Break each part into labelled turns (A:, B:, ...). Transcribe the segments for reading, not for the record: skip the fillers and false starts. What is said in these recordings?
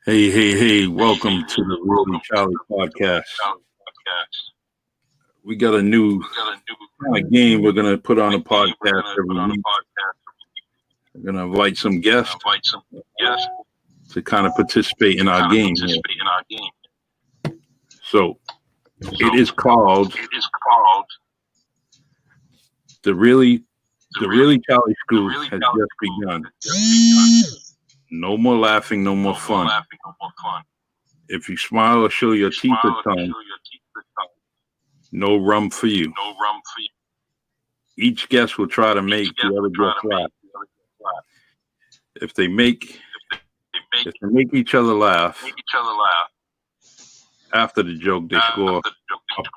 A: Hey, welcome to the Really Charlie podcast. We got a new kind of game we're going to put on a podcast every week. We're going to invite some guests to kind of participate in our game here. So it is called the Really Charlie School has just begun. No more laughing, no more fun. If you smile or show your teeth or tongue, no rum for you. Each guest will try to make the other guest laugh. If they make each other laugh after the joke, they score a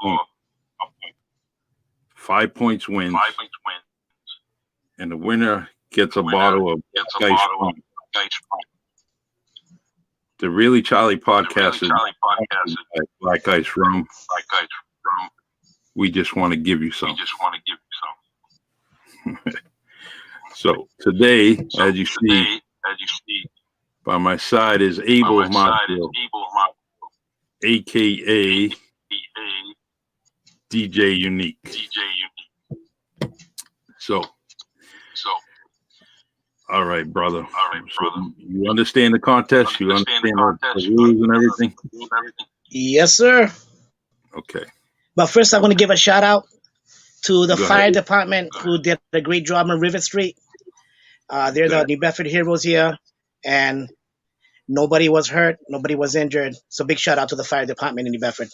A: point. 5 points wins, and the winner gets a bottle of ice rum. The Really Charlie podcast is Black Ice Rum. We just want to give you some. So today, as you see, by my side is Abel Marcial, aka DJ Unique. So, all right, brother. So you understand the contest? You understand the rules and everything?
B: Yes, sir.
A: Okay.
B: But first, I want to give a shout out to the fire department who did a great job on Rivet Street. They're the New Bedford heroes here, and nobody was hurt, nobody was injured. So big shout out to the fire department in New Bedford.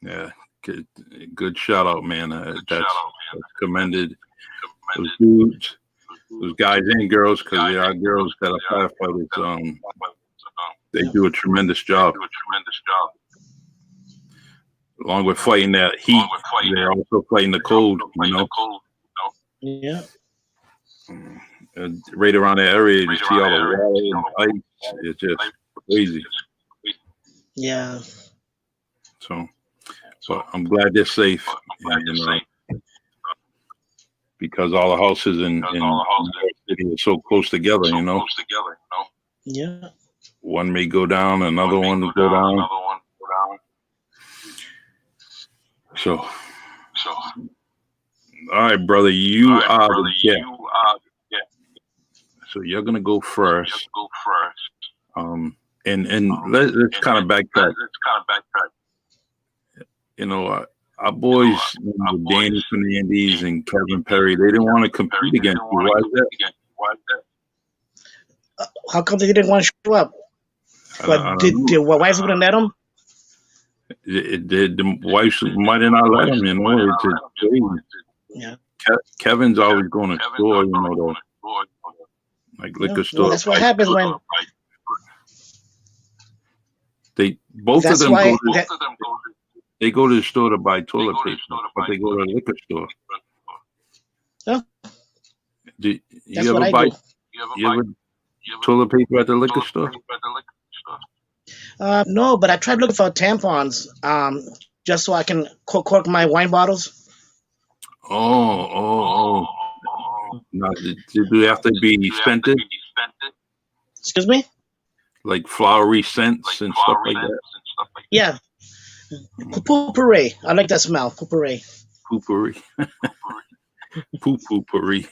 A: Yeah, good shout out, man. That's commended. Those dudes, those guys and girls, because they are girls that are firefighters. They do a tremendous job. Along with fighting that heat, they're also fighting the cold, you know?
B: Yeah.
A: Right around that area, you see all the water and ice. It's just crazy.
B: Yeah.
A: So I'm glad they're safe. And, because all the houses in the city are so close together, you know?
B: Yeah.
A: One may go down, another one will go down. So, all right, brother, you are the guest. So you're gonna go first. And let's kind of backtrack. You know, our boys, Danny Fernandez and Kevin Perry, they didn't want to compete against you. Why is
B: that? How come they didn't want to show up? Did wives wouldn't let them?
A: The wives might have not let them, you know. It's crazy.
B: Yeah.
A: Kevin's always going to store, you know, like liquor store.
B: Well, that's what happens when
A: both of them they go to the store to buy toilet paper, but they go to the liquor store.
B: Yeah.
A: Do you ever buy toilet paper at the liquor store?
B: No, but I tried looking for tampons, just so I can cork my wine bottles.
A: Oh. Now, do they have to be scented?
B: Excuse me?
A: Like flowery scents and stuff like that?
B: Yeah. Poo-pourri. I like that smell. Poo-pourri.
A: Poo-pourri. Poo-pourri.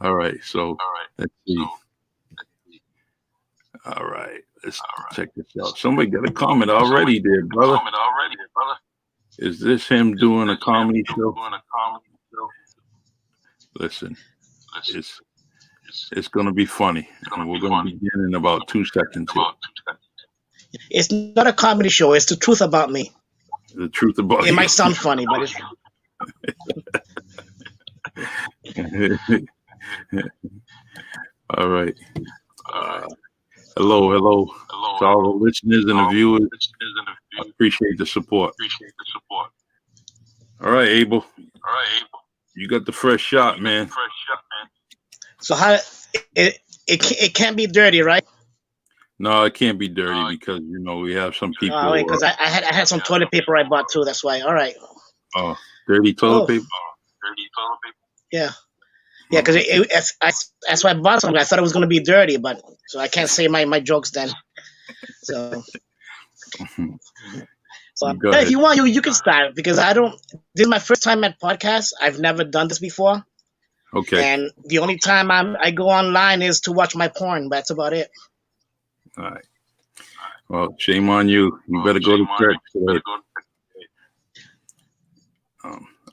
A: All right, so let's see. All right, let's check this out. Somebody got a comment already there, brother. Is this him doing a comedy show? Listen, it's going to be funny, and we're going to begin in about 2 seconds here.
B: It's not a comedy show. It's the truth about me.
A: The truth about
B: it might sound funny, but
A: it's... All right. Hello to all the listeners and the viewers. I appreciate the support. All right, Abel. You got the fresh shot, man.
B: So how it can't be dirty, right?
A: No, it can't be dirty because you know we have some people.
B: Oh, because I had some toilet paper I bought too. That's why. All right.
A: Oh, dirty toilet paper.
B: Yeah. Yeah, because that's why I bought something. I thought it was going to be dirty, but so I can't say my jokes then. So,
A: Go
B: if
A: ahead.
B: you want, you can start because I don't. This is my first time at podcast. I've never done this before,
A: Okay.
B: and the only time I go online is to watch my porn. But that's about it.
A: All right. Well, shame on you. You better go to church. Go ahead.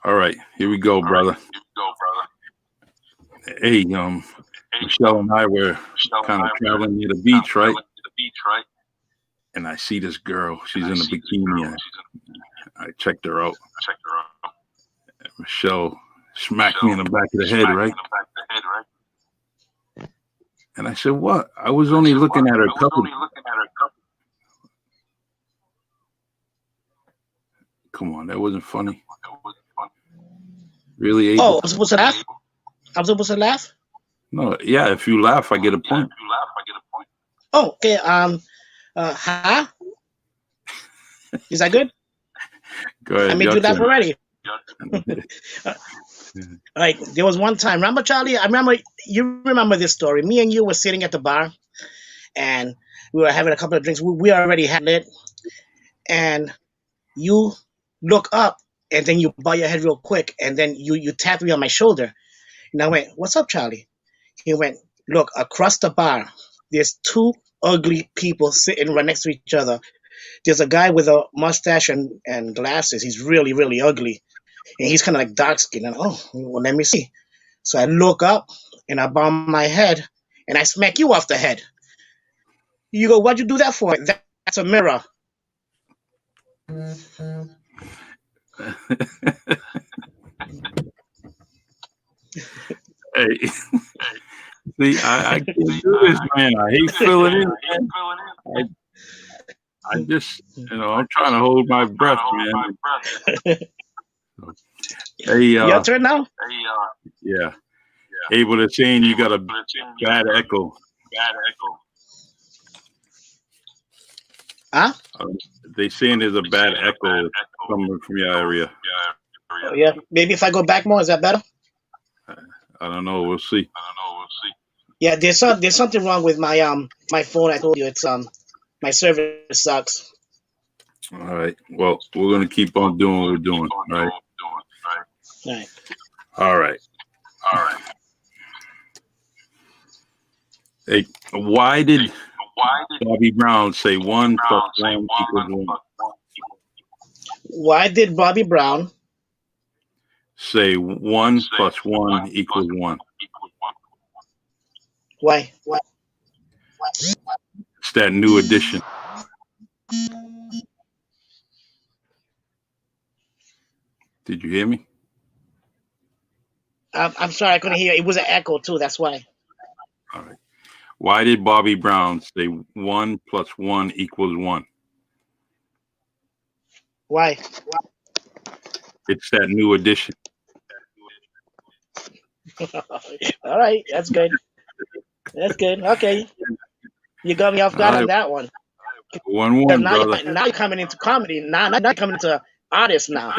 A: All right, here we go, brother. Hey, Michelle and I were kind of traveling near the beach, right? And I see this girl. She's in a bikini. And I checked her out. Michelle smacked me in the back of the head, right? And I said, "What? I was only looking at her couple." Come on, that wasn't funny. Really, Abel?
B: Oh, I'm supposed to laugh. I'm supposed to laugh.
A: No, yeah. If you laugh, I get a point.
B: Oh, okay. Huh? Is that good?
A: Go ahead.
B: I made you laugh already. Like there was one time. Remember, Charlie? You remember this story. Me and you were sitting at the bar, and we were having a couple of drinks. We already had it, and you look up, and then you bow your head real quick, and then you tapped me on my shoulder, and I went, "What's up, Charlie?" He went, "Look, across the bar, there's two ugly people sitting right next to each other. There's a guy with a mustache and glasses. He's really, really ugly. And he's kind of like dark skinned. And oh, well, let me see." So I look up and I bow my head and I smack you off the head. You go, "What'd you do that for?" That's a mirror.
A: Hey, see, I can't do this, man. I hate filling in, man. I just, I'm trying to hold my breath, man. Hey,
B: Your turn now?
A: yeah. Abel, they're saying you got a bad echo.
B: Huh?
A: They saying there's a bad echo coming from your area.
B: Oh, yeah. Maybe if I go back more, is that better?
A: I don't know. We'll see.
B: Yeah, there's something wrong with my phone. I told you it's my service sucks.
A: All right. Well, we're gonna keep on doing what we're doing. All right.
B: All right.
A: All right. Hey, why did Bobby Brown say 1 + 1 = 1?
B: Why did Bobby Brown
A: Say 1 + 1 = 1.
B: Why?
A: It's that new edition. Did you hear me?
B: I'm sorry, I couldn't hear. It was an echo too. That's why.
A: All right. Why did Bobby Brown say 1 + 1 = 1?
B: Why?
A: It's that new edition.
B: All right, that's good. That's good. Okay, you got me off guard on that one.
A: 1-1,
B: Now
A: brother.
B: you're coming into comedy. Now you're coming into artists now.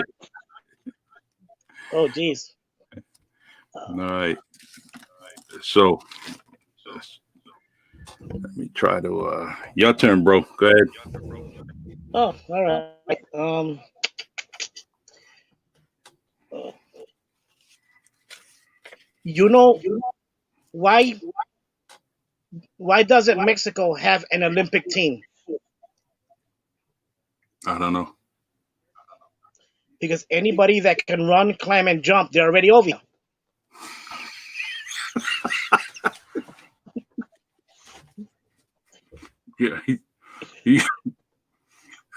B: Oh, jeez.
A: All right. So let me try to. Your turn, bro. Go ahead.
B: Oh, all right. You know why? Why doesn't Mexico have an Olympic team?
A: I don't know.
B: Because anybody that can run, climb, and jump, they're already over here.
A: Yeah, you're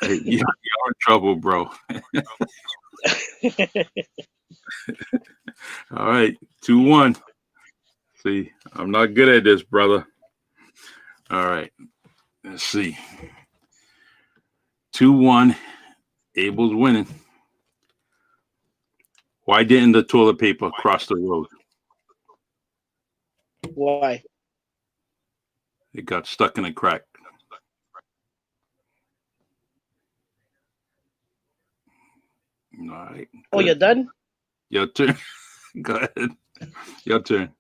A: in trouble, bro. All right, 2-1. See, I'm not good at this, brother. All right, let's see. 2-1. Abel's winning. Why didn't the toilet paper cross the road?
B: Why?
A: It got stuck in a crack. All right.
B: Oh, you're done?
A: Your turn. Go ahead. Your turn.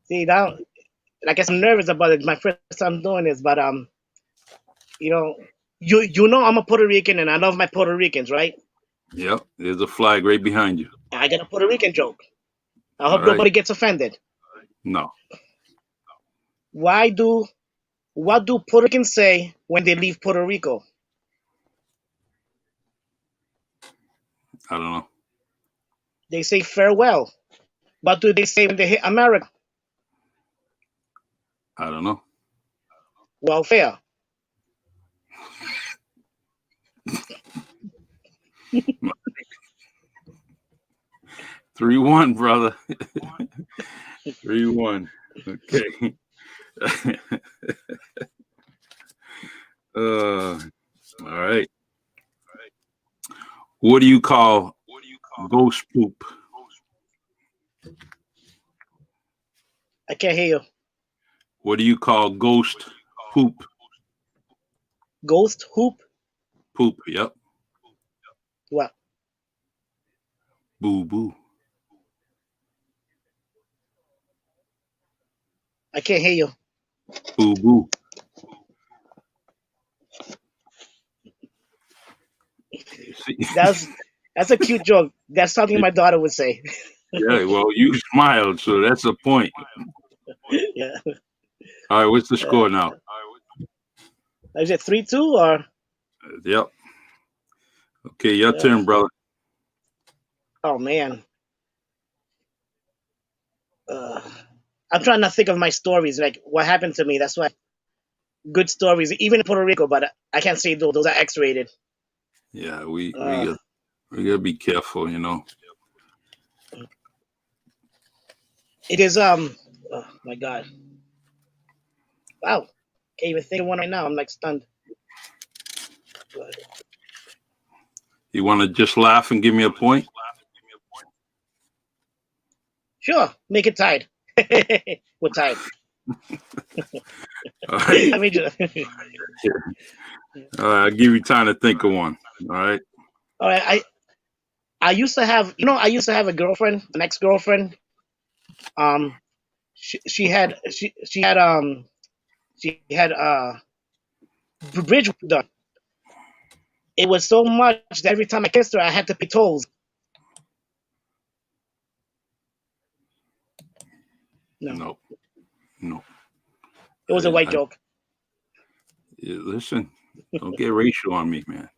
B: See now, like I said, I'm nervous about it. My first time doing this, but you know, you know, I'm a Puerto Rican and I love my Puerto Ricans, right?
A: Yep. There's a flag right behind you.
B: I got a Puerto Rican joke. I
A: All
B: hope
A: right.
B: nobody gets offended.
A: No,
B: Why do what do Puerto Ricans say when they leave Puerto Rico?
A: I don't know.
B: They say farewell. What do they say when they hit America?
A: I don't know.
B: Welfare.
A: 3-1, brother. 3-1. Okay. All right. What do you call ghost poop?
B: I can't hear you.
A: What do you call ghost poop?
B: Ghost hoop.
A: Poop. Yep.
B: What?
A: Boo boo.
B: I can't hear you.
A: Boo boo. See?
B: That's a cute joke. That's something my daughter would say.
A: Yeah. Well, you smiled, so that's a point.
B: Yeah.
A: All right. What's the score now?
B: Is it 3-2 or?
A: Yep. Okay. Your
B: Uh,
A: turn, brother.
B: oh man. Uh, I'm trying to think of my stories, like what happened to me. That's why good stories, even in Puerto Rico, but I can't say those. Those are X-rated.
A: Yeah. We
B: Uh,
A: we gotta be careful. You know.
B: it is Oh my God. Wow. Can't even think of one right now. I'm like stunned. But
A: You want to just laugh and give me a point?
B: sure, make it tied. We're tied.
A: All right.
B: I mean,
A: All right. I'll give you time to think of one. All right.
B: all right. I used to have, I used to have a girlfriend, an ex-girlfriend. Um, she had bridge done. It was so much that every time I kissed her, I had to pay tolls. No,
A: No. No.
B: it was a white joke.
A: Listen. Don't get racial on me, man.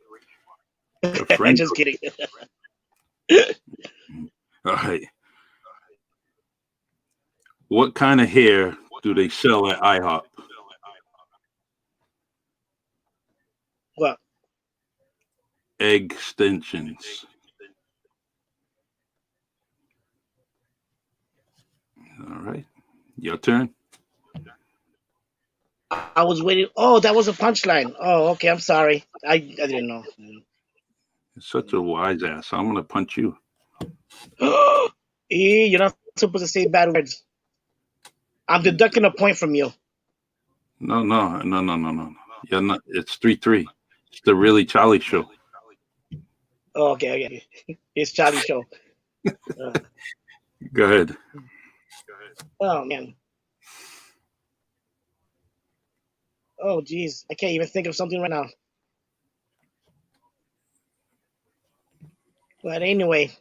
A: A
B: I'm
A: friend.
B: just kidding.
A: All right. What kind of hair do they sell at IHOP?
B: Well,
A: Egg extensions. All right. Your turn.
B: I was waiting. Oh, that was a punchline. Oh, okay. I'm sorry. I didn't know.
A: You're such a wise ass. I'm gonna punch you.
B: You're not supposed to say bad words. I'm deducting a point from you.
A: No, no, no, no, no, no. You're not. It's 3-3. It's the Really Charlie Show.
B: Oh, okay, okay. It's Charlie show. Uh,
A: Go ahead.
B: oh man. Oh geez, I can't even think of something right now. But anyway,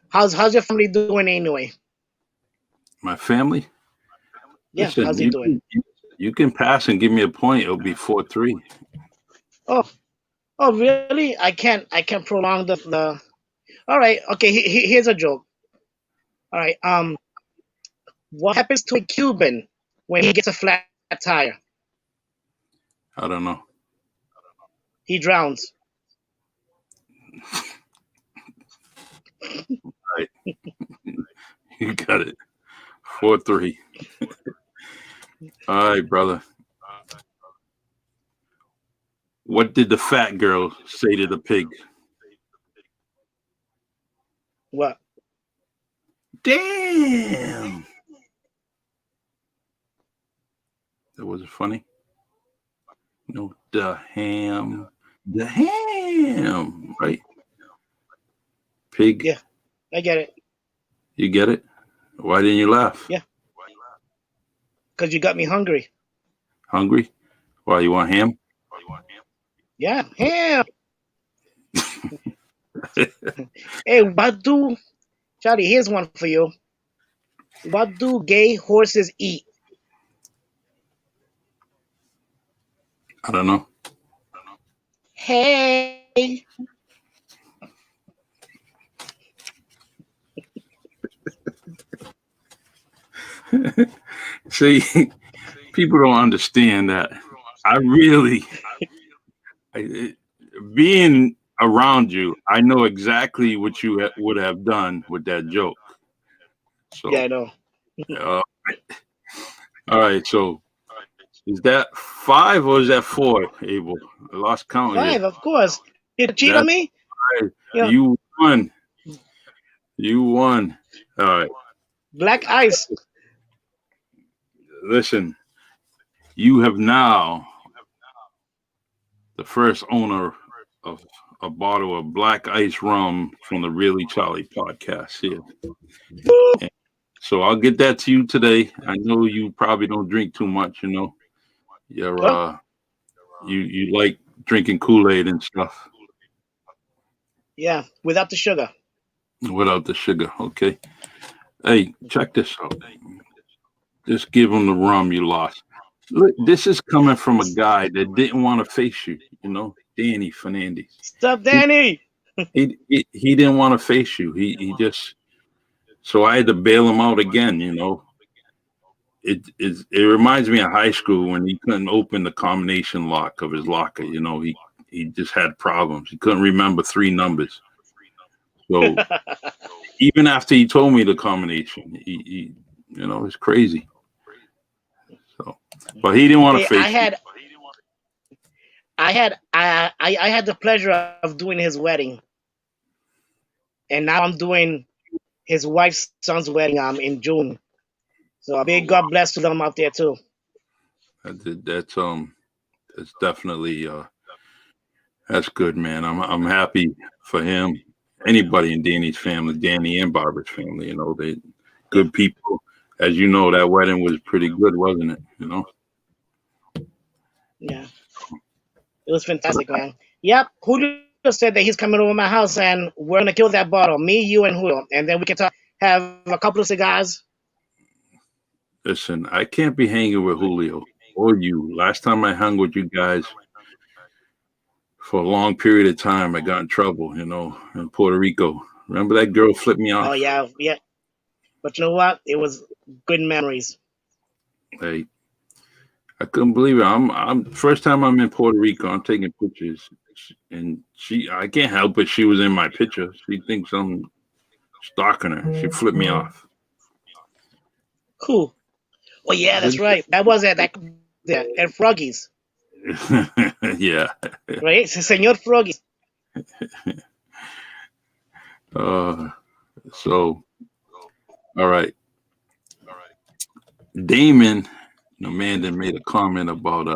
B: how's your family doing anyway?
A: My family.
B: Yeah,
A: Listen,
B: how's he doing?
A: you can pass and give me a point. It'll be 4-3.
B: Oh, oh really? I can't prolong the. All right, okay. Here's a joke. All right. What happens to a Cuban when he gets a flat tire?
A: I don't know.
B: He drowns.
A: Right. You got it. 4-3. All right, brother. What did the fat girl say to the pig?
B: What?
A: Damn. That was funny. No, the ham. The ham. Right. Pig.
B: Yeah, I get it.
A: You get it? Why didn't you laugh?
B: Yeah, because you got me hungry.
A: Hungry? Why you want ham?
B: Yeah, ham. Hey, what do Charlie? Here's one for you. What do gay horses eat?
A: I don't know.
B: Hey,
A: See, people don't understand that. I really, I, being around you, I know exactly what you would have done with that joke.
B: yeah,
A: So,
B: I know.
A: uh, all right. So, is that 5 or is that 4, Abel? I lost count here.
B: 5, of course. You cheat on
A: That's
B: me?
A: right.
B: You know,
A: You won. You won. All right.
B: black ice.
A: Listen, you have now the first owner of a bottle of black ice rum from the Really Charlie podcast here. And so I'll get that to you today. I know you probably don't drink too much, you know. You're
B: Huh?
A: you like drinking Kool-Aid and stuff
B: Yeah, without the sugar.
A: without the sugar, okay? Hey, check this out. Just give him the rum you lost. Look, this is coming from a guy that didn't want to face you, you know, Danny Fernandez.
B: Stop,
A: He
B: Danny.
A: he didn't want to face you. He just so I had to bail him out again, you know. It reminds me of high school when he couldn't open the combination lock of his locker. You know, he just had problems. He couldn't remember 3 numbers. So even after he told me the combination, he you know, it's crazy. So, but he didn't want to
B: Hey,
A: face you.
B: I had the pleasure of doing his wedding, and now I'm doing his wife's son's wedding in June. So a
A: Oh
B: big
A: wow,
B: God bless to them out there too.
A: that's definitely that's good, man. I'm happy for him. Anybody in Danny's family, Danny and Barbara's family, you know, they
B: Yeah,
A: good people. As you know, that wedding was pretty good, wasn't it? You know.
B: yeah, it was fantastic, man. Yep, Julio said that he's coming over my house and we're gonna kill that bottle, me, you, and Julio, and then we can talk, have a couple of cigars.
A: Listen, I can't be hanging with Julio or you. Last time I hung with you guys for a long period of time, I got in trouble, you know, in Puerto Rico. Remember that girl flipped me
B: Oh
A: off?
B: yeah, yeah. But you know what? It was good memories.
A: Hey, I couldn't believe it. I'm first time I'm in Puerto Rico. I'm taking pictures, and I can't help it. She was in my picture. She thinks I'm stalking her. She flipped me off.
B: Cool. Oh yeah, that's
A: Did-
B: right. That was at that there at Froggy's,
A: yeah.
B: right? Señor Froggy's.
A: Uh, so all right, Damon, the man that made a comment about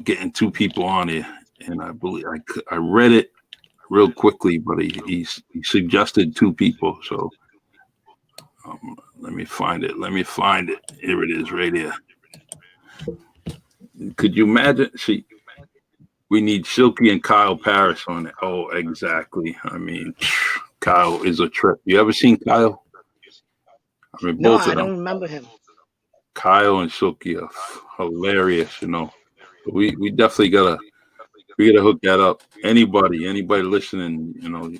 A: getting 2 people on it, and I believe I read it real quickly, but he suggested 2 people. So let me find it. Let me find it. Here it is, right here. Could you imagine? See, we need Silky and Kyle Paris on it. Oh, exactly. I mean, Kyle is a trip. You ever seen Kyle? I mean,
B: No,
A: both
B: I
A: of them,
B: don't remember him.
A: Kyle and Silky, are hilarious. You know, we definitely gotta hook that up. Anybody listening, you know,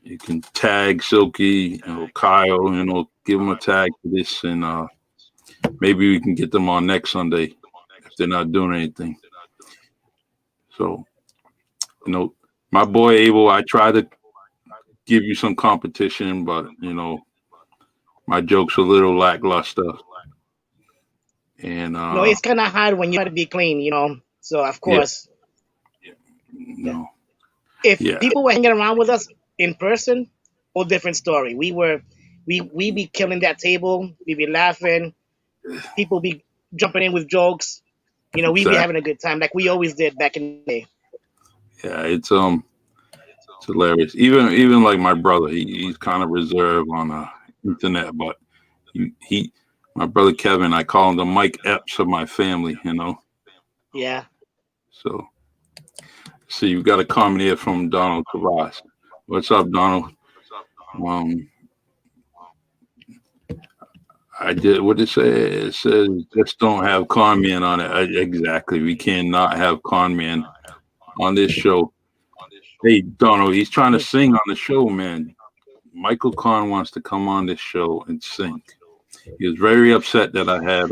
A: you can tag Silky, you know, Kyle, you know, give them a tag for this, and maybe we can get them on next Sunday if they're not doing anything. So, you know, my boy Abel, I try to give you some competition, but you know, my joke's a little lackluster. And
B: No, it's kind of hard when you try to be clean, you know. So of
A: yeah,
B: course, yeah.
A: no,
B: If
A: yeah,
B: people were hanging around with us in person, whole different story. We be killing that table. We be laughing. People be jumping in with jokes. You know, we be
A: exactly.
B: having a good time like we always did back in the day.
A: Yeah, hilarious. Even like my brother, he's kind of reserved on internet, but he my brother Kevin, I call him the Mike Epps of my family.
B: Yeah.
A: So see, you got a comment here from Donald Tavares. What's up, Donald? Um, I did what it say. It says just don't have con man on it. Exactly. We cannot have con man on this show. Hey, Donald, he's trying to sing on the show, man. Michael Kahn wants to come on this show and sing. He was very upset that I had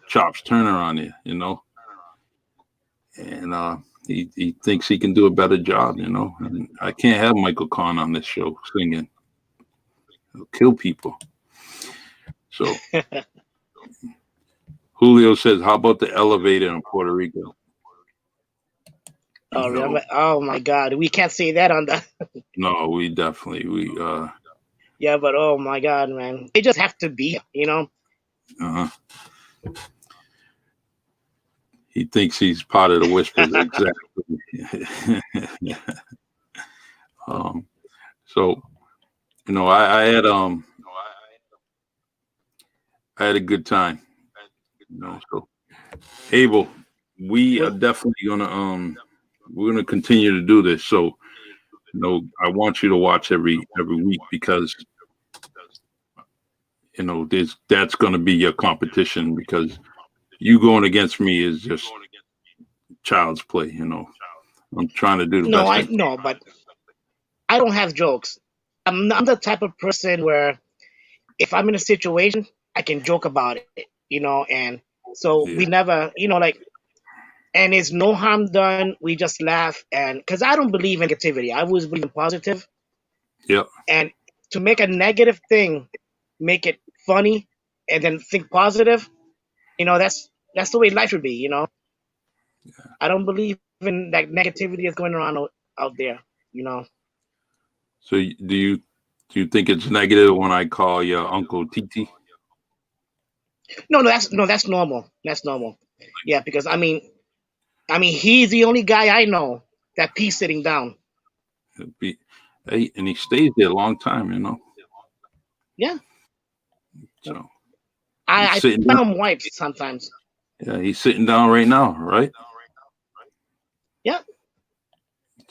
A: Chops Turner on here, and he thinks he can do a better job, And I can't have Michael Kahn on this show singing. He'll kill people. So Julio says, how about the elevator in Puerto Rico?
B: Oh my God, we can't say that on the.
A: No, we
B: Yeah, but oh my God, man, they just have to be,
A: Uh-huh. He thinks he's part of the Whispers, exactly. So I had a good time. So Abel, we are definitely we're gonna continue to do this. So I want you to watch every week because that's gonna be your competition because you going against me is just child's play. I'm trying to do the best.
B: I know, but I don't have jokes. I'm the type of person where if I'm in a situation, I can joke about it, and so we never, and it's no harm done. We just laugh, and because I don't believe in negativity, I always believe in positive.
A: Yeah.
B: And to make a negative thing, make it funny, and then think positive, that's the way life should be, Yeah. I don't believe in that negativity that's going around out there,
A: So do you think it's negative when I call your Uncle Titi?
B: No, that's normal. That's normal. Yeah, because I mean, he's the only guy I know that pees sitting down.
A: Hey, and he stays there a long time,
B: Yeah.
A: So
B: I tell him wipes sometimes.
A: Yeah, he's sitting down right now, right?
B: Yeah.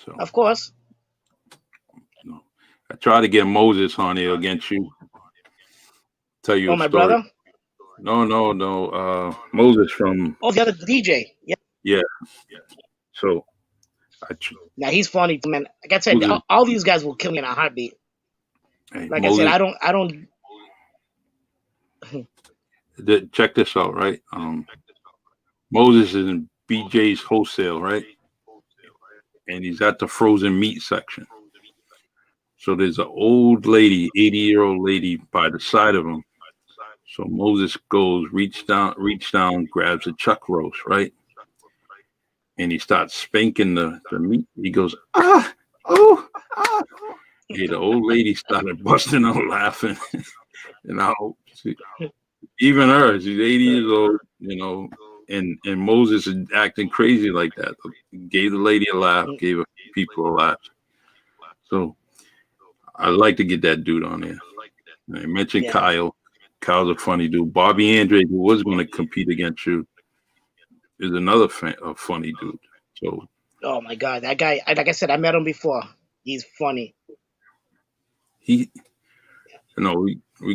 A: So
B: of course.
A: I tried to get Moses on here against you. Tell you a
B: my
A: story.
B: Brother?
A: No. Moses from.
B: Oh, the other DJ. Yeah.
A: Yeah. So.
B: Now he's funny, man. Like I said, all these guys will kill me in a heartbeat.
A: Hey,
B: like
A: Moses,
B: I said, I don't.
A: Check this out, right? Moses is in BJ's Wholesale, right? And he's at the frozen meat section. So there's an old lady, 80-year-old lady by the side of him. So Moses goes, reach down, grabs a chuck roast, right? And he starts spanking the meat. He goes, ah. Hey, the old lady started busting out laughing. Even her, she's 80 years old, and Moses is acting crazy like that. Gave the lady a laugh, gave people a laugh. So I'd like to get that dude on there. I mentioned Kyle. Kyle's a funny dude. Bobby Andrade, who was going to compete against you, is another a funny dude. So.
B: Oh my God, that guy! Like I said, I met him before. He's funny.
A: We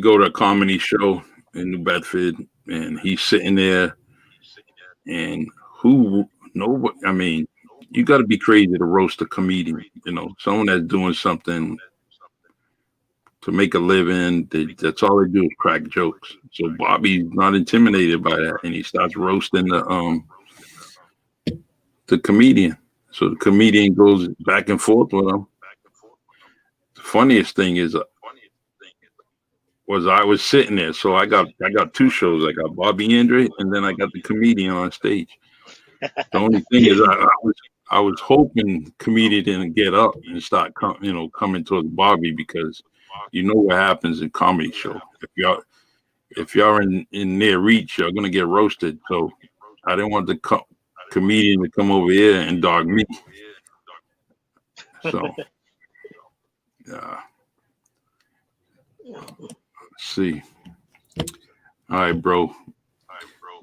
A: go to a comedy show in New Bedford, and he's sitting there, and I mean, you got to be crazy to roast a comedian, someone that's doing something to make a living. That's all they do is crack jokes. So Bobby's not intimidated by that, and he starts roasting the comedian. So the comedian goes back and forth with him. The funniest thing is I was sitting there, so I got two shows. I got Bobby Andrade, and then I got the comedian on stage. The only thing is, I was hoping the comedian didn't get up and start coming towards Bobby, because what happens in comedy show. If y'all in near reach, you're gonna get roasted. So I didn't want the comedian to come over here and dog me. So Let's see. All right, bro.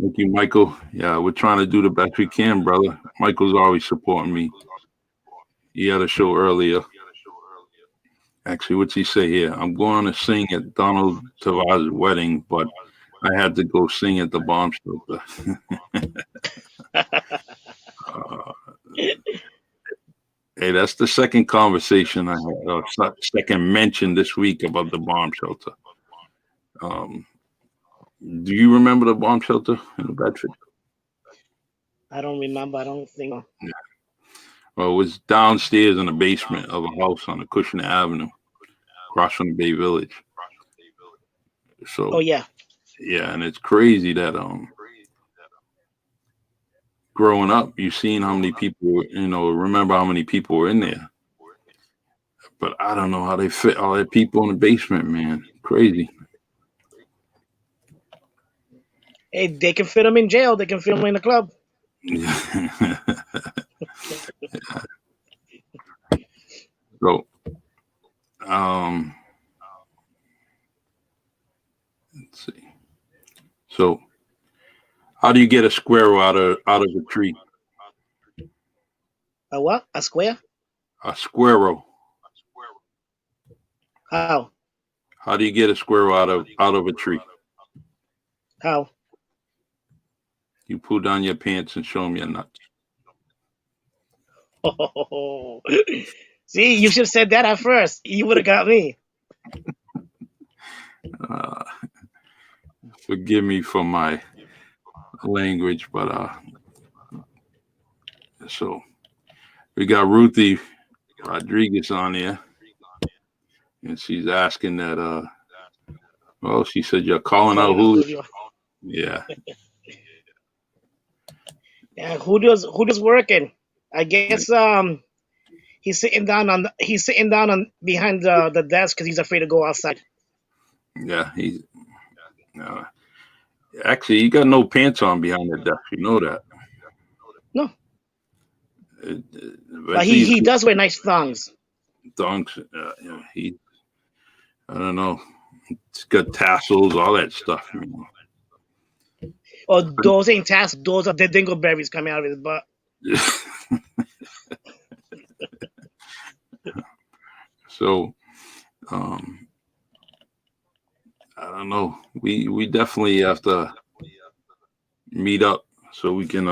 A: Thank you, Michael. Yeah, we're trying to do the best we can, brother. Michael's always supporting me. He had a show earlier. Actually, what's he say here? I'm going to sing at Donald Tavares' wedding, but I had to go sing at the bomb shelter. Hey, that's the second conversation I had, second mention this week about the bomb shelter. Do you remember the bomb shelter in the Bedford?
B: I don't remember. I don't think so.
A: Yeah. Well, it was downstairs in the basement of a house on Acushnet Avenue, across from the Bay Village. So,
B: Oh yeah,
A: and it's crazy that growing up, you've seen how many people, remember how many people were in there. But I don't know how they fit all that people in the basement, man. Crazy.
B: hey, they can fit them in jail. They can fit them in the club.
A: So, let's see. So, how do you get a squirrel out of a tree?
B: A what? A square?
A: A squirrel.
B: How?
A: How do you get a squirrel out of a tree?
B: How?
A: You pull down your pants and show them your nuts.
B: Oh. See, you should have said that at first. You would have got me.
A: Forgive me for my language, but so we got Ruthie Rodriguez on here, and she's asking that. Well, she said you're calling out who? Yeah.
B: Yeah, who does working? I guess he's sitting down on behind the desk because he's afraid to go outside.
A: Yeah, he's actually he got no pants on behind the desk. You know that?
B: No. But he does wear nice thongs.
A: Thongs. I don't know. It's got tassels, all that stuff.
B: Oh, those ain't tassels. Those are the dingleberries coming out of his butt.
A: So, I don't know. We definitely have to meet up so we can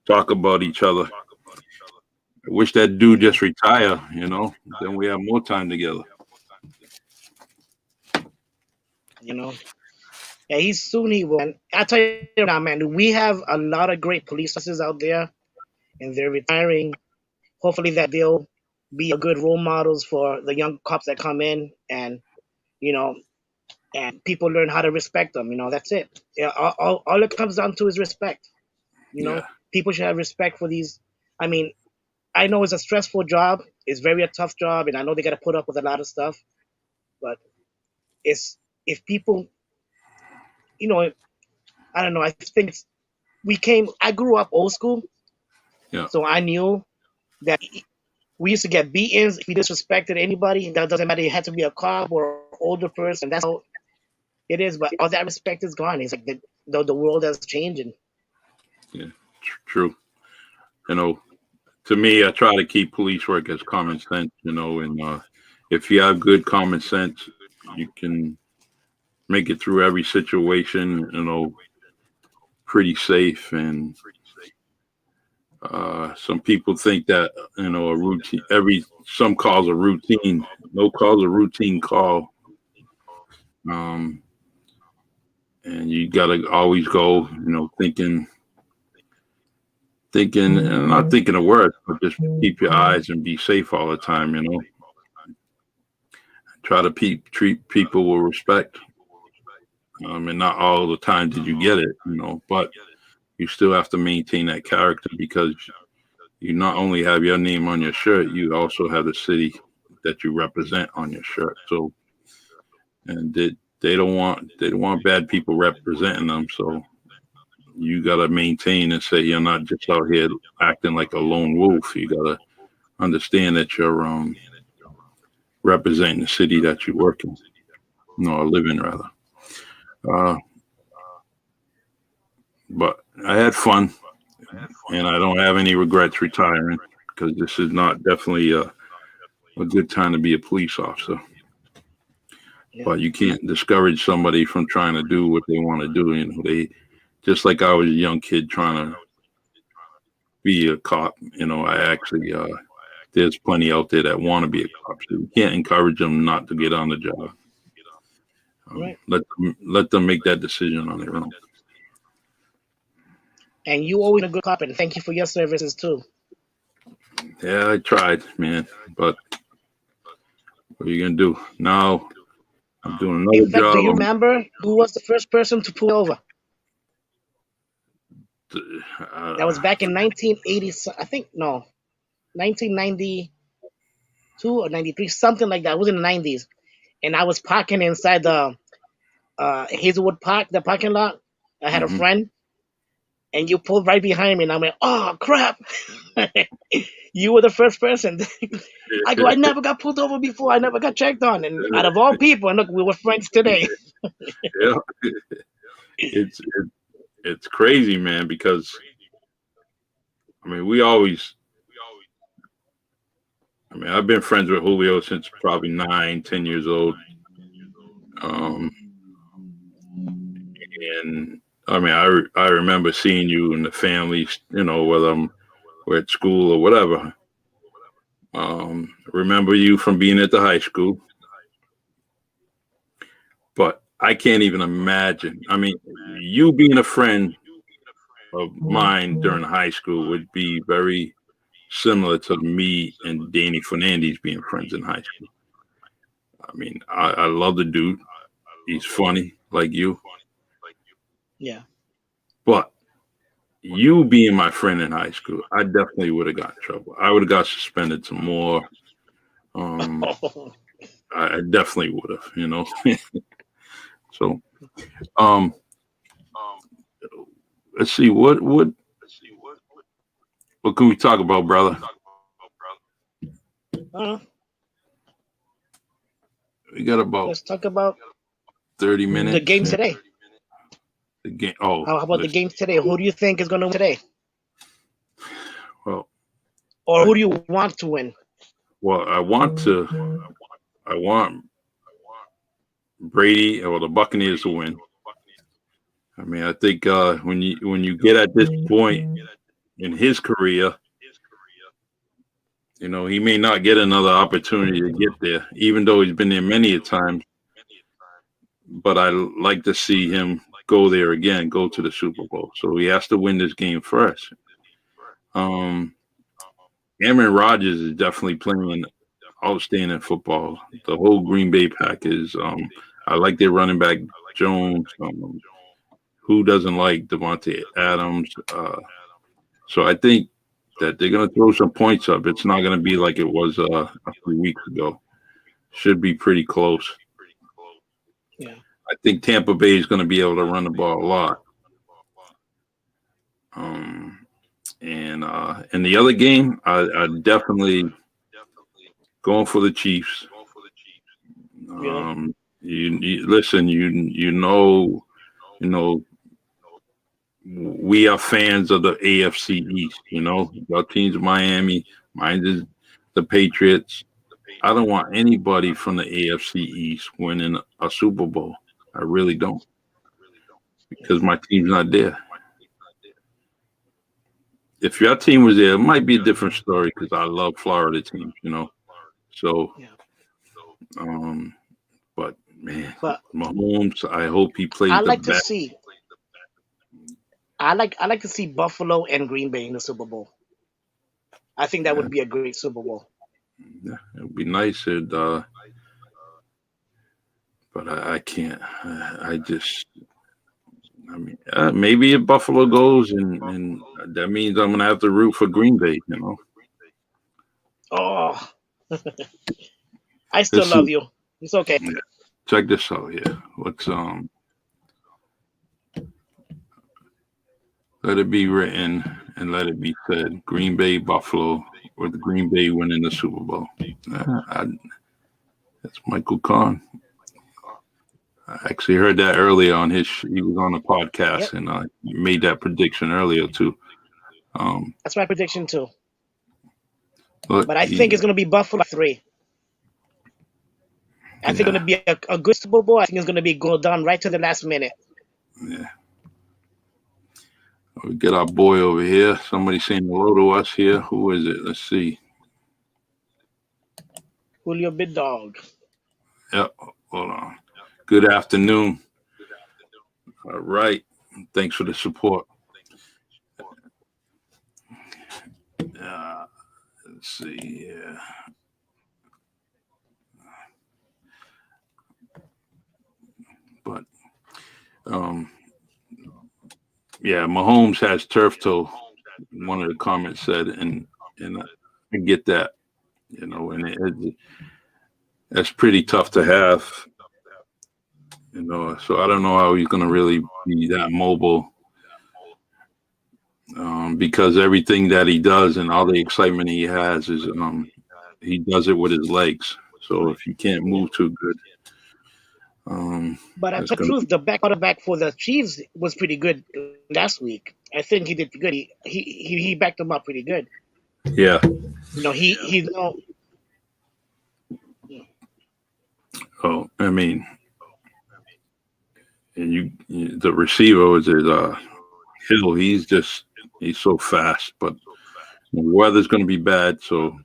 A: talk about each other. I wish that dude just retire, then we have more time together.
B: Yeah, he will. And I tell you now, man, we have a lot of great police officers out there, and they're retiring. Hopefully that they'll be a good role models for the young cops that come in, and and people learn how to respect them. That's it. Yeah, all it comes down to is respect. People should have respect for these. I mean, I know it's a stressful job. It's a tough job, and I know they got to put up with a lot of stuff. But if people, I don't know. I think I grew up old school, so I knew that we used to get beatings if we disrespected anybody. That doesn't matter. It had to be a cop or an older person. That's how it is. But all that respect is gone. It's like the world is changing.
A: Yeah, true. To me, I try to keep police work as common sense. And if you have good common sense, you can make it through every situation. Pretty safe. And some people think that a routine. Some calls a routine. No call's a routine call. And you gotta always go, thinking, and not thinking of words, but just keep your eyes and be safe all the time. Try to treat people with respect. And not all the time did you get it, but you still have to maintain that character because you not only have your name on your shirt, you also have the city that you represent on your shirt. So, and they don't want bad people representing them. So you got to maintain and say you're not just out here acting like a lone wolf. You got to understand that you're representing the city that you work in, or live in rather. Uh, but I had fun, and I don't have any regrets retiring because this is not definitely a good time to be a police officer.
B: Yeah.
A: But you can't discourage somebody from trying to do what they want to do. They just like I was a young kid trying to be a cop. I actually there's plenty out there that want to be a cop. So you can't encourage them not to get on the job.
B: Right.
A: Let them make that decision on their own.
B: And you always been a good cop, and thank you for your services too.
A: Yeah, I tried, man, but what are you gonna do? Now I'm doing
B: In
A: another
B: fact, do
A: job.
B: you remember who was the first person to pull over? That was back in 1980. I think no, 1992 or 93, something like that. It was in the 90s, and I was parking inside the Hazelwood Park, the parking lot. I had a
A: Mhm.
B: friend, and you pulled right behind me, and I went, "Oh crap!" You were the first person. I go, I never got pulled over before. I never got checked on, and out of all people, and look, we were friends today.
A: Yeah, it's it's crazy, man. Because I mean, we always. I mean, I've been friends with Julio since probably 9, 10 years old. Um, and I mean, I remember seeing you and the families, whether we're at school or whatever. Remember you from being at the high school, but I can't even imagine. I mean, you being a friend of mine during high school would be very similar to me and Danny Fernandez being friends in high school. I mean, I love the dude. He's funny like you,
B: Yeah.
A: but you being my friend in high school, I definitely would have got in trouble. I would have got suspended some more. Um, I definitely would have. So, um, let's see what can we talk about, brother?
B: uh,
A: We got about
B: let's talk about
A: 30
B: the
A: minutes.
B: games today.
A: The game. Oh,
B: How about the games today? Who do you think is going to win today,
A: well,
B: or
A: I,
B: who do you want to win?
A: well, I want Brady or the Buccaneers to win. I mean, I think when you get at this point in his career, he may not get another opportunity to get there, even though he's been there many a time. But I like to see him go there again, go to the Super Bowl. So he has to win this game first. Um, Aaron Rodgers is definitely playing outstanding football. The whole Green Bay pack is. I like their running back Jones. Who doesn't like Devontae Adams? So I think that they're going to throw some points up. It's not going to be like it was a few weeks ago. Should be pretty close.
B: Yeah.
A: I think Tampa Bay is going to be able to run the ball a lot. And the other game, I definitely going for the Chiefs.
B: Really?
A: You listen. You know, we are fans of the AFC East. Your team's Miami, mine is the Patriots. I don't want anybody from the AFC East winning a Super Bowl. I really don't, because my team's not there. If your team was there, it might be a different story because I love Florida teams. So,
B: Yeah.
A: um, but man,
B: But
A: Mahomes, I hope he
B: I
A: plays the
B: like to
A: best.
B: see. I like to see Buffalo and Green Bay in the Super Bowl. I think that
A: Yeah,
B: would be a great Super Bowl.
A: yeah, it would be nice. But I can't. I just. I mean, maybe if Buffalo goes, and that means I'm gonna have to root for Green Bay.
B: Oh, I still
A: Let's
B: love
A: see.
B: you. It's okay.
A: Yeah, check this out here. Let's let it be written and let it be said. Green Bay, Buffalo, or the Green Bay winning the Super Bowl. I, That's Michael Kahn. I actually heard that earlier on he was on a podcast
B: Yep,
A: and made that prediction earlier too.
B: that's my prediction too.
A: But
B: But I think it's going to be Buffalo 3. I think it's
A: yeah,
B: going to be a good Super Bowl. I think it's going to be go down right to the last minute.
A: yeah. We get our boy over here. Somebody saying hello to us here. Who is it? Let's see.
B: Julio Big Dog.
A: Yep. Hold on. Good afternoon. All right. Thanks for the support. Let's see. Yeah. But um, yeah, Mahomes has turf toe. One of the comments said, and I get that, and that's pretty tough to have, So I don't know how he's going to really be that mobile, because everything that he does and all the excitement he has is he does it with his legs. So if you can't
B: Yeah.
A: move too good,
B: But I
A: that's
B: tell the
A: going to
B: truth, the back quarterback for the Chiefs was pretty good last week. I think he did good. He backed them up pretty good.
A: yeah.
B: He no.
A: Oh, I mean, and the receiver is Hill. He's so fast, but the weather's going to be bad, so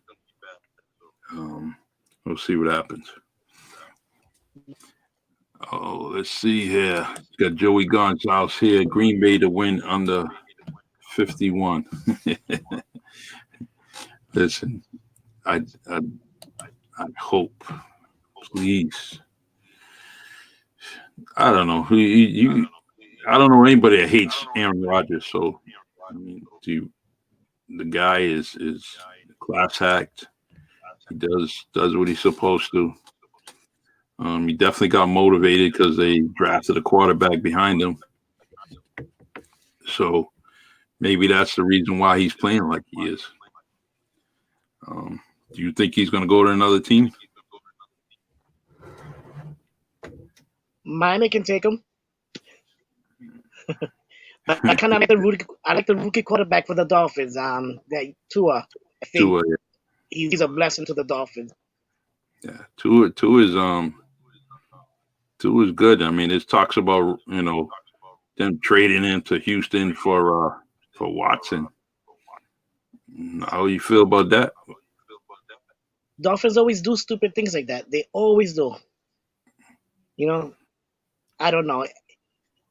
A: we'll see what happens. Oh, let's see here. Got Joey Gonzalez here. Green Bay to win under 51. Listen, I, I I hope, please. I don't know who I don't know anybody that hates Aaron Rodgers. So I mean, the guy is class act. He does what he's supposed to. He definitely got motivated because they drafted a quarterback behind him. So maybe that's the reason why he's playing like he is. Do you think he's going to go to another team?
B: Miami can take him. I kind of like the rookie. I like the rookie quarterback for the Dolphins. That Tua. I think
A: Tua,
B: he's a blessing to the Dolphins.
A: yeah. Tua is good. I mean, it talks about them trading into Houston for Watson. How you feel about that?
B: Dolphins always do stupid things like that. They always do. You know, I don't know.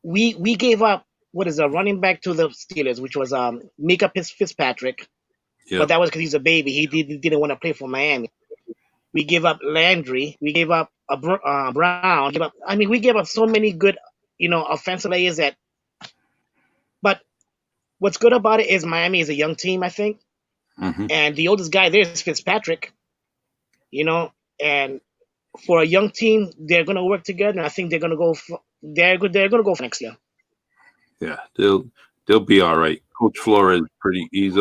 B: We gave up what is a running back to the Steelers, which was Mika Fitzpatrick, but
A: Yep.
B: that was because he's a baby. He didn't want to play for Miami. We gave up Landry. We gave up Brown. I mean, we gave up so many good, offensive players that. But what's good about it is Miami is a young team, I think,
A: Mm-hmm.
B: and the oldest guy there is Fitzpatrick. And for a young team, they're gonna work together. And I think they're gonna go. They're good. They're gonna go for next year.
A: Yeah, they'll be all right. Coach Flores he's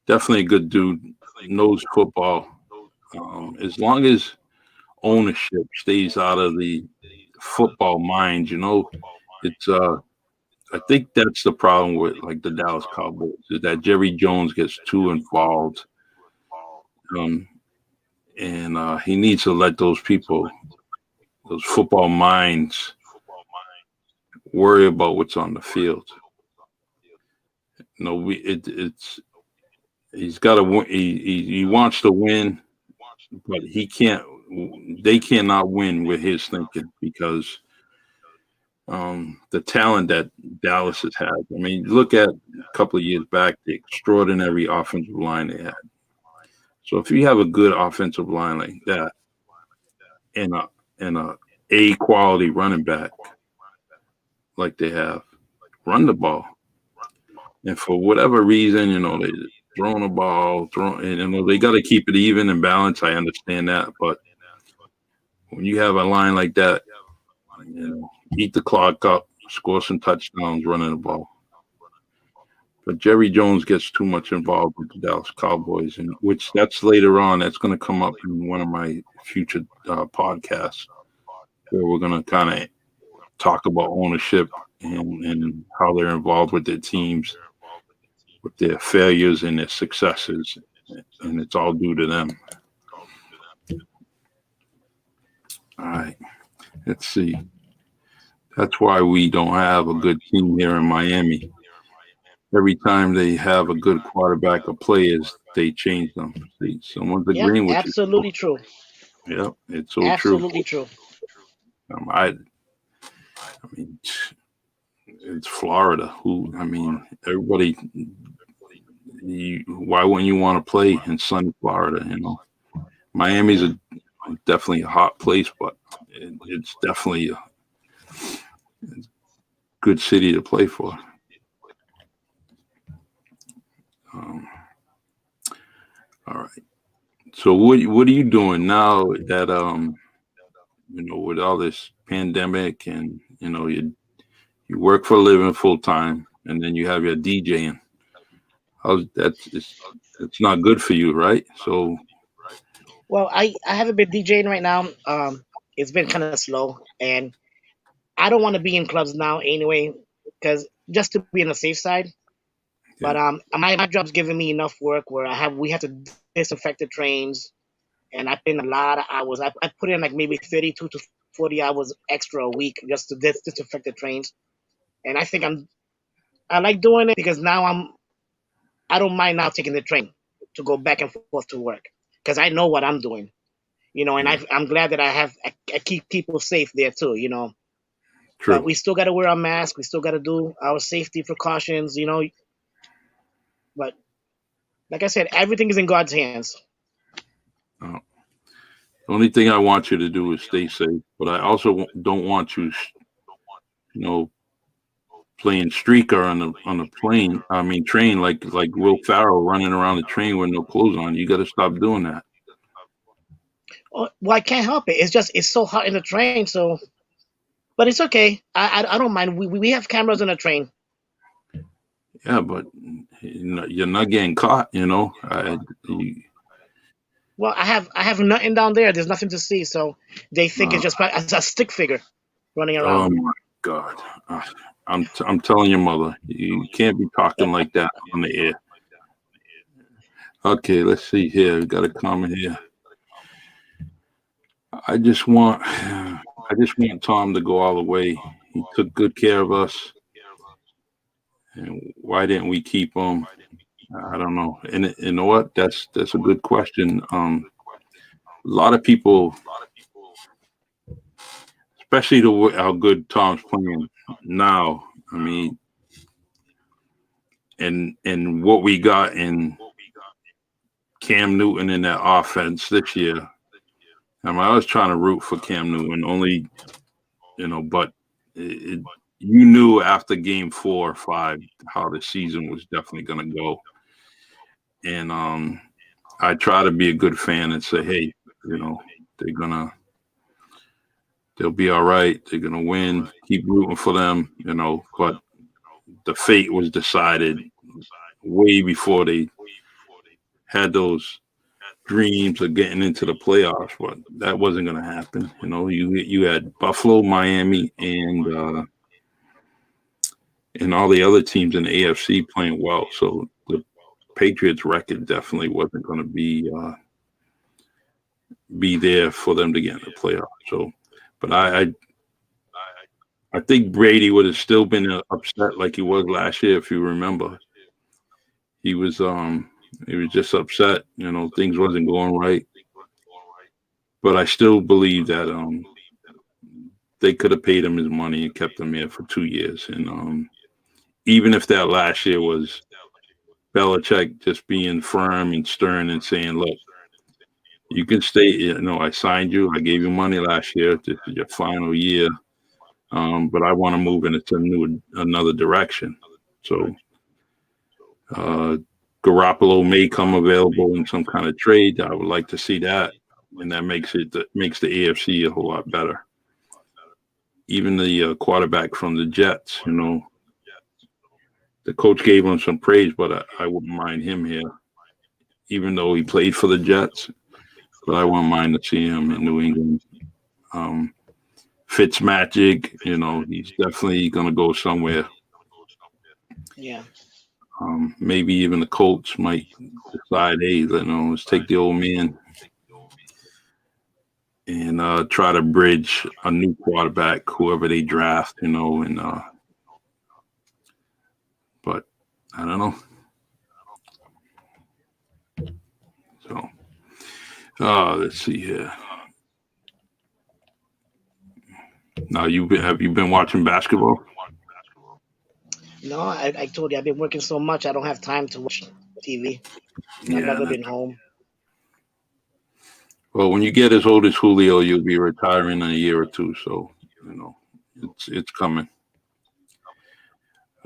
A: definitely a good dude. Knows football. As long as ownership stays out of the football mind, it's I think that's the problem with like the Dallas Cowboys is that Jerry Jones gets too involved, and he needs to let those people, those football minds, worry about what's on the field. It's he's got to win. He wants to win, but he can't. They cannot win with his thinking because the talent that Dallas has had. I mean, look at a couple of years back, the extraordinary offensive line they had. So if you have a good offensive line like that and a quality running back like they have, run the ball. And for whatever reason, they throwing the ball, and they got to keep it even and balanced. I understand that, but when you have a line like that, eat the clock up, score some touchdowns running the ball. But Jerry Jones gets too much involved with the Dallas Cowboys, and which that's later on. That's going to come up in one of my future podcasts, where we're going to kind of talk about ownership and how they're involved with their teams, with their failures and their successes, and it's all due to them. All right, let's see. That's why we don't have a good team here in Miami. Every time they have a good quarterback or players, they change them. See, someone's
B: Yep,
A: agreeing with you.
B: absolutely true.
A: Yeah, it's so true.
B: Absolutely true.
A: I mean, it's Florida. Everybody. Why wouldn't you want to play in sunny Florida? Miami's definitely a hot place, but it's definitely a good city to play for. All right. So what are you doing now that with all this pandemic and you work for a living full time and then you have your DJing? It's not good for you, right? So
B: Well, I haven't been DJing right now. It's been kind of slow, and I don't want to be in clubs now anyway, because just to be on the safe side.
A: yeah.
B: But my job's giving me enough work where we have to disinfect the trains, and I put in a lot of hours. I put in like maybe 32 to 40 hours extra a week just to disinfect the trains, and I think I like doing it because now I don't mind now taking the train to go back and forth to work because I know what I'm doing, and
A: Yeah.
B: I'm glad that I keep people safe there too, But
A: True.
B: we still got to wear our mask. We still got to do our safety precautions. But like I said, everything is in God's hands.
A: Uh, the only thing I want you to do is stay safe, but I also don't want you, playing streaker on the plane. I mean, train like Will Farrell running around the train with no clothes on. You got to stop doing that.
B: Oh, well, I can't help it. It's so hot in the train. So, but it's okay. I don't mind. We have cameras on the train.
A: Yeah, but you're not getting caught.
B: Well, I have nothing down there. There's nothing to see. So they think
A: Uh,
B: it's just a stick figure running
A: oh
B: around.
A: my God. Uh, I'm telling your mother, you can't be talking like that on the air. Okay, let's see here. We got a comment here. I just want Tom to go all the way. He took good care of us, and why didn't we keep him? I don't know. And you know what? That's a good question. A lot of people, especially how good Tom's playing now. I mean, and what we got in Cam Newton in that offense this year. I was trying to root for Cam Newton, only but you knew after game 4 or 5 how the season was definitely going to go, and I try to be a good fan and say, hey, they're gonna they'll be all right. They're gonna win. Keep rooting for them, But the fate was decided way before they had those dreams of getting into the playoffs, but that wasn't going to happen. You had Buffalo, Miami, and all the other teams in the AFC playing well. So the Patriots' record definitely wasn't going to be there for them to get in the playoffs. So, but I think Brady would have still been upset like he was last year, if you remember. He was just upset. Things wasn't going right. But I still believe that they could have paid him his money and kept him here for 2 years. And even if that last year was Belichick just being firm and stern and saying, "Look, you can stay. I signed you. I gave you money last year. This is your final year, but I want to move into another direction." So Garoppolo may come available in some kind of trade. I would like to see that, and that makes the AFC a whole lot better. Even the quarterback from the Jets, the coach gave him some praise, but I wouldn't mind him here, even though he played for the Jets. But I wouldn't mind to see him in New England. Um, Fitzmagic, he's definitely going to go somewhere.
B: Yeah.
A: Maybe even the Colts might decide, hey, let's take the old man and try to bridge a new quarterback, whoever they draft, but I don't know. So, let's see here. Now, have you been watching basketball?
B: No, I told you I've been working so much I don't have time to watch TV. I've
A: Yeah.
B: never been home.
A: Well, when you get as old as Julio, you'll be retiring in a year or two. So, it's coming.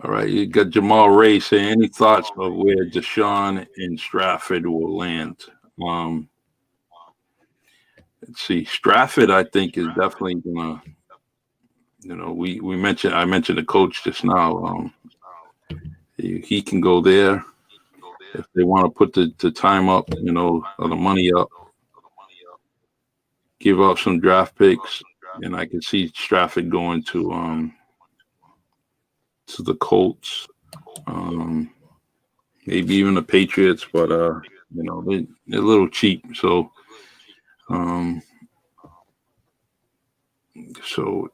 A: All right. You got Jamal Ray saying, any thoughts of where Deshaun and Stratford will land? Let's see. Stratford, I think, is definitely gonna. I mentioned the coach just now. He can go there if they want to put the time up, or the money up. Give up some draft picks, and I can see Stratford going to the Colts, maybe even the Patriots, but they're a little cheap. So,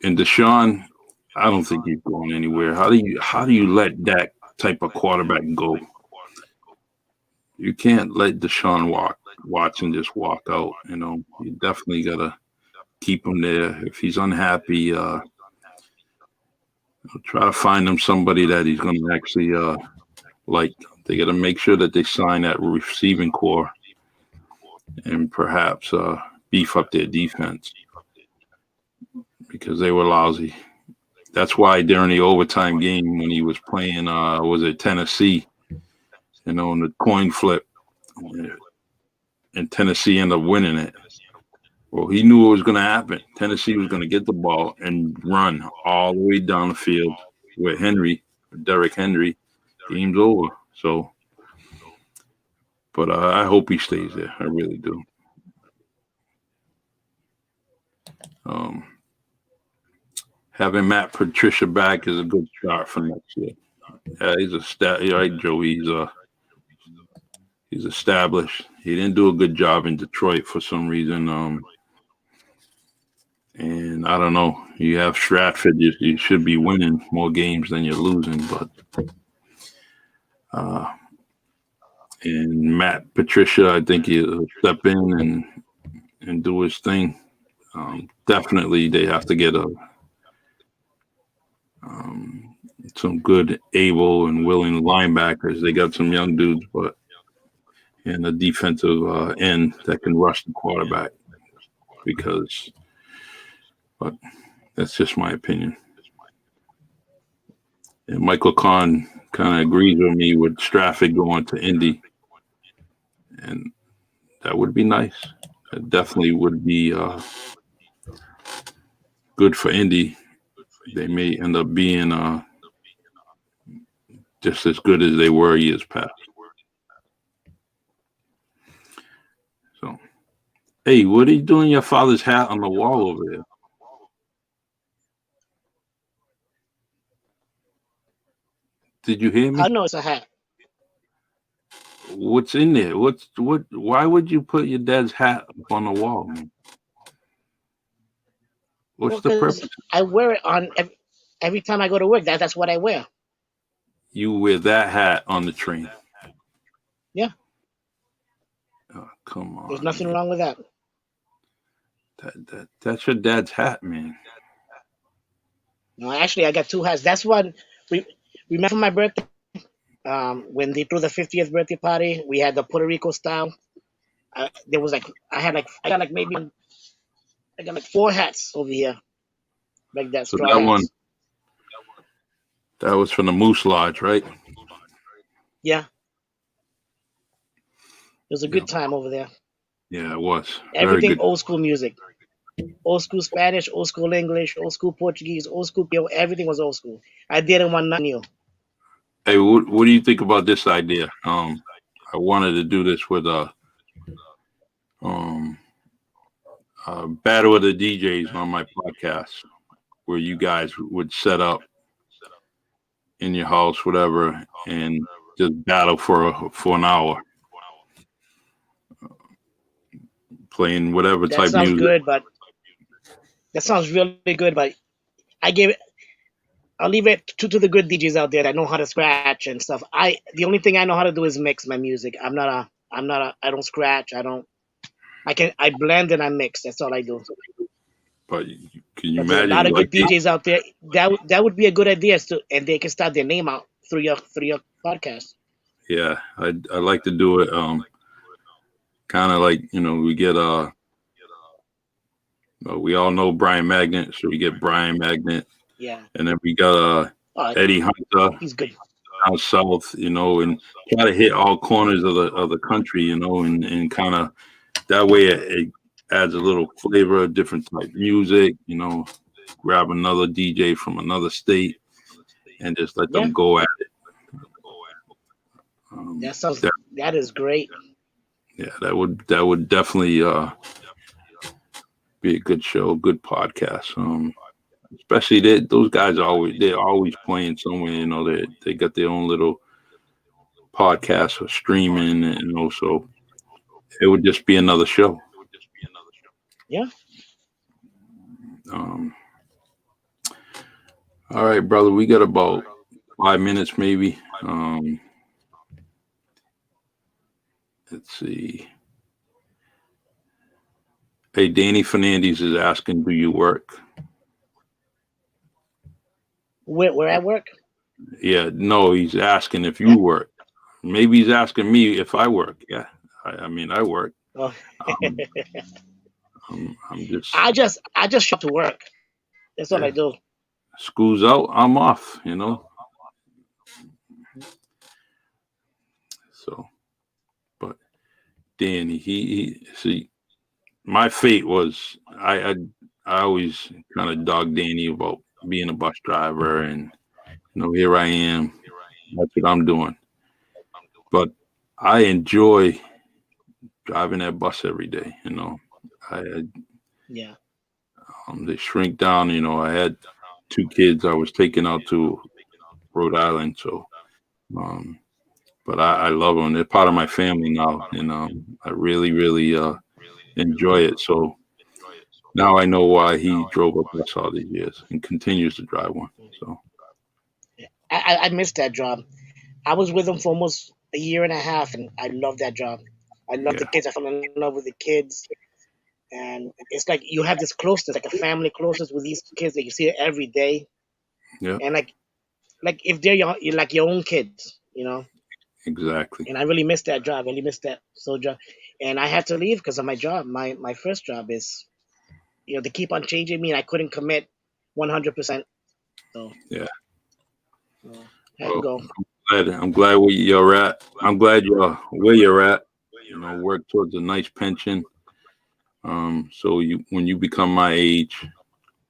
A: in Deshaun, I don't think he's going anywhere. How do you let that type of quarterback go? You can't let Deshaun watch and just walk out. You definitely gotta keep him there. If he's unhappy, try to find him somebody that he's going to actually like. They got to make sure that they sign that receiving core and perhaps beef up their defense because they were lousy. That's why during the overtime game when he was playing, was it Tennessee? In the coin flip, and Tennessee ended up winning it. Well, he knew what was going to happen. Tennessee was going to get the ball and run all the way down the field with Derrick Henry. Game's over. So, but I hope he stays there. I really do. Having Matt Patricia back is a good start for next year. Yeah, he's a stat. You're right, Joey. He's established. He didn't do a good job in Detroit for some reason. And I don't know. You have Stratford. You should be winning more games than you're losing. But and Matt Patricia, I think he'll step in and do his thing. Definitely, they have to get some good, able, and willing linebackers. They got some young dudes, and a defensive end that can rush the quarterback. But that's just my opinion. And Michael Kahn kind of agrees with me with Stratford going to Indy, and that would be nice. It definitely would be good for Indy. They may end up being just as good as they were years past. So, hey, what are you doing? Your father's hat on the wall over there? Did you hear me?
B: I know it's a hat.
A: What's in there? Why would you put your dad's hat up on the wall, man? What's the purpose?
B: I wear it on every time I go to work. That's what I wear.
A: You wear that hat on the train?
B: Yeah.
A: Oh, come on.
B: There's nothing wrong with that.
A: That's your dad's hat, man.
B: No, actually, I got two hats. That's one. We met for my birthday. When they threw the 50th birthday party, we had the Puerto Rico style. There was I got like four hats over here, like that.
A: So
B: Straw
A: that
B: hats.
A: one, that was from the Moose Lodge, right?
B: Yeah. It was a good time over there.
A: Yeah, it was.
B: Everything
A: Very good.
B: old school music. Old school Spanish, old school English, old school Portuguese, old school Creole. Everything was old school. I didn't want nothing new.
A: Hey, what do you think about this idea? I wanted to do this with um battle of the DJs on my podcast, where you guys would set up in your house, whatever, and just battle for an hour, playing whatever
B: That
A: type
B: sounds
A: music.
B: good, but that sounds really good. But I give it. I'll leave it to the good DJs out there that know how to scratch and stuff. The only thing I know how to do is mix my music. I don't scratch. I blend and I mix. That's all I do.
A: But can you
B: But there are a lot
A: imagine
B: of
A: like
B: good DJs out there. That would be a good idea, and they can start their name out through your podcast.
A: yeah, I like to do it kind of like, we get we all know Brian Magnet, so we get Brian Magnet,
B: Yeah.
A: and then we got
B: Oh,
A: Eddie Hunter
B: he's good.
A: down south, and try to hit all corners of the country, and kind of that way it adds a little flavor, different type music, grab another DJ from another state and just let
B: Yeah.
A: them go at it. That,
B: That is great.
A: yeah, that would definitely be a good show, good podcast. Especially those guys they're always playing somewhere. They got their own little podcast or streaming, and so it would just be another show.
B: Yeah.
A: Um, all right, brother, we got about 5 minutes maybe. Let's see. Hey, Danny Fernandez is asking, do you work?
B: Where I work.
A: Yeah, no, he's asking if you work. Maybe he's asking me if I work. Yeah, I mean, I work.
B: Oh.
A: Um, I'm just,
B: I just show up to work. That's all I
A: yeah,
B: do.
A: school's out, I'm off, So, but Danny, he see, my fate was I always kind of dog Danny about being a bus driver, and here I am. That's what I'm doing. But I enjoy driving that bus every day. I
B: Yeah.
A: they shrink down. I had 2 kids I was taking out to Rhode Island, so but I love them. They're part of my family now, and I really, really enjoy it. So now I know why he drove a bus all these years and continues to drive one. So
B: I missed that job. I was with him for almost a year and a half, and I love that job. I love the
A: yeah,
B: kids. I fell in love with the kids, and it's like you have this closeness, like a family closeness with these kids that you see every day,
A: yeah,
B: and like if they're you're like your own kids.
A: exactly.
B: And I really missed that job. I really missed that job, and I had to leave because of my job. My first job is they keep on changing me, and I couldn't commit 100%. So
A: Yeah.
B: I had to
A: Well,
B: go.
A: I'm glad where you're at. I'm glad you're where you're at. Work towards a nice pension. So when you become my age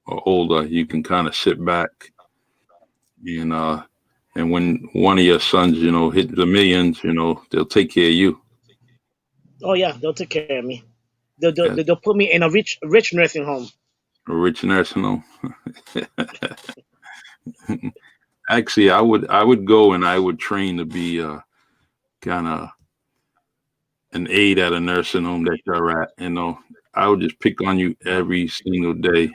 A: or older, you can kind of sit back and when one of your sons, hit the millions, they'll take care of you.
B: Oh yeah, they'll take care of me. They'll, they'll,
A: Yeah,
B: they'll put me in a rich nursing home.
A: a rich nursing home. Actually, I would go and I would train to be kind of an aide at a nursing home that you're at. I would just pick on you every single day.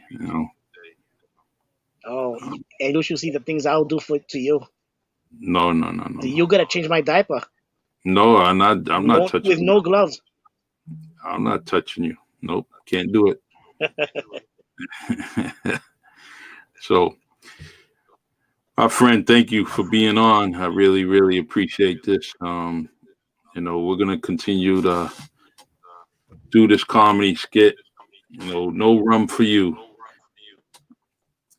B: Oh,
A: Um,
B: and you should see the things I'll do to you.
A: no, no, no, no, no,
B: You gotta change my diaper.
A: no. I'm not. I'm not
B: With
A: touching you.
B: no gloves.
A: I'm not touching you. Nope, can't do it. So, my friend, thank you for being on. I really, really appreciate this. We're gonna continue to do this comedy skit. No rum for you,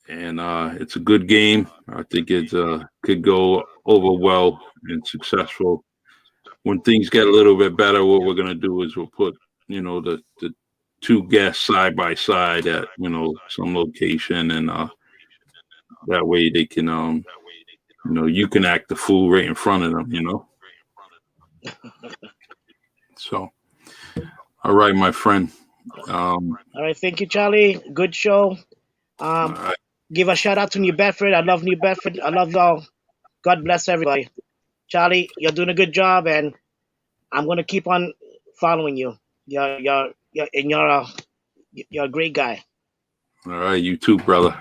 A: and it's a good game. I think it could go over well and successful. When things get a little bit better, what we're gonna do is we'll put the 2 guests side by side at some location, and that way they can you can act the fool right in front of them. So, all right, my friend.
B: All right, thank you, Charlie. Good show.
A: All
B: Um,
A: right.
B: give a shout out to New Bedford. I love New Bedford. I love y'all. God bless everybody. Charlie, you're doing a good job, and I'm gonna keep on following you. You're a great guy.
A: All right, you too, brother.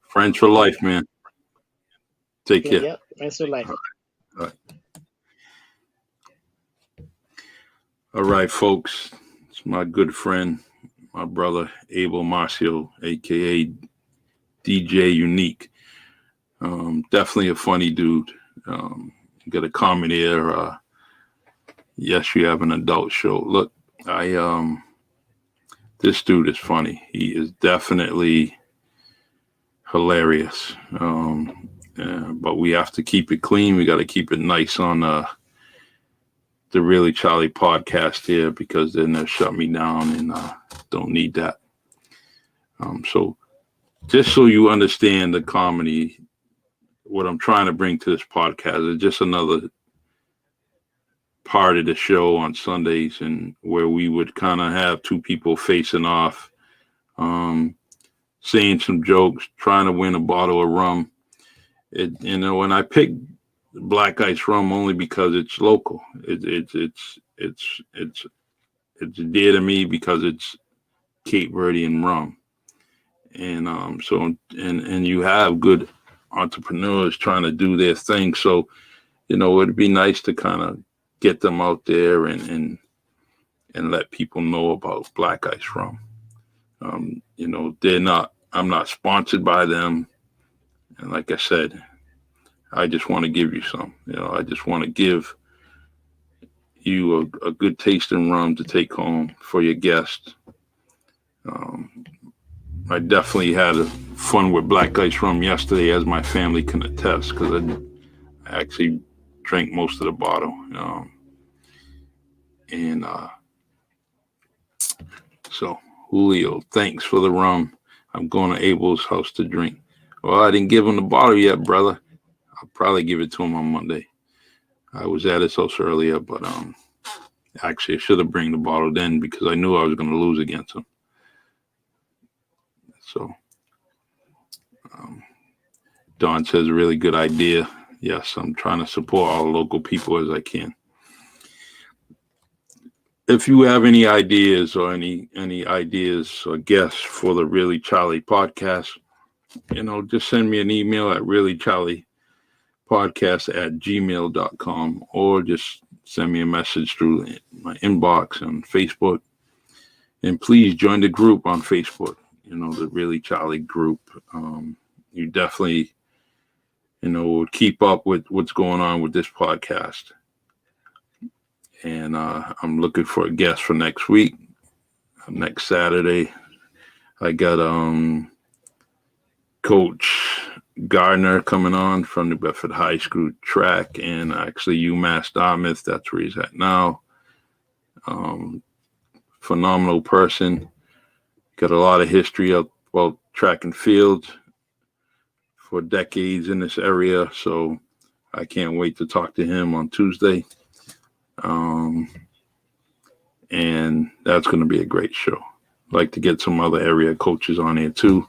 A: Friends for life, man. Take care.
B: Yep, thanks for life.
A: All right. All right, folks. It's my good friend, my brother Abel Marcial, aka DJ Unique. Definitely a funny dude. Got a comment here. Yes, you have an adult show. Look, this dude is funny. He is definitely hilarious. But we have to keep it clean. We got to keep it nice on the Really Charlie podcast here, because then they'll shut me down, and don't need that. So just so you understand the comedy, what I'm trying to bring to this podcast is just another part of the show on Sundays, and where we would kind of have two people facing off, saying some jokes, trying to win a bottle of rum. And I picked Black Ice Rum only because it's local. It's dear to me because it's Cape Verdean rum, and and you have good entrepreneurs trying to do their thing. So it'd be nice to kind of get them out there and let people know about Black Ice Rum. I'm not sponsored by them, and like I said, I just want to give you some. I just want to give you a good tasting rum to take home for your guests. I definitely had fun with Black Ice Rum yesterday, as my family can attest, because I actually drank most of the bottle. And so, Julio, thanks for the rum. I'm going to Abel's house to drink. Well, I didn't give him the bottle yet, brother. I'll probably give it to him on Monday. I was at his house earlier, but actually I should have bring the bottle then, because I knew I was going to lose against him. So Don says, a really good idea. Yes, I'm trying to support all local people as I can. If you have any ideas or any ideas or guests for the Really Charlie podcast, just send me an email at reallycharliepodcast@gmail.com, or just send me a message through my inbox on Facebook. And please join the group on Facebook, the Really Charlie group. You definitely, will keep up with what's going on with this podcast. And I'm looking for a guest for next week, next Saturday. I got Coach Gardner coming on from New Bedford High School track, and actually UMass Dartmouth. That's where he's at now. Phenomenal person. Got a lot of history about track and field for decades in this area. So I can't wait to talk to him on Tuesday. And that's going to be a great show. I'd like to get some other area coaches on here too,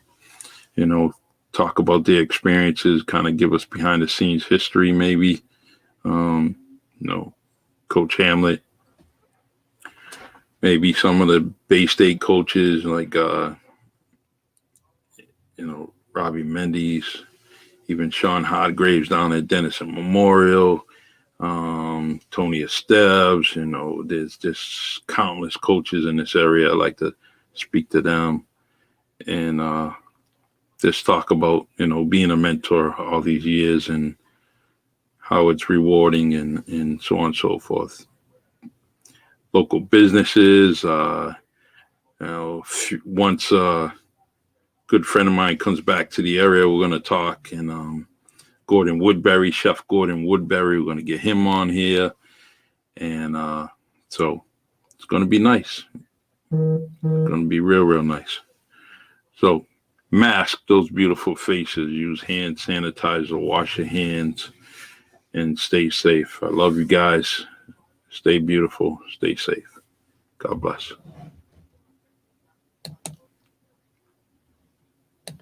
A: talk about their experiences, kind of give us behind the scenes history, maybe. Coach Hamlet, maybe some of the Bay State coaches like, Robbie Mendes, even Sean Hodgraves down at Denison Memorial, Tony Esteves. There's just countless coaches in this area. I like to speak to them and just talk about, being a mentor all these years and how it's rewarding and so on and so forth. Local businesses, once a good friend of mine comes back to the area, we're going to talk. And Gordon Woodbury, Chef Gordon Woodbury, we're going to get him on here. And so it's going to be nice. It's going to be real, real nice. So mask those beautiful faces. Use hand sanitizer, wash your hands, and stay safe. I love you guys. Stay beautiful. Stay safe. God bless.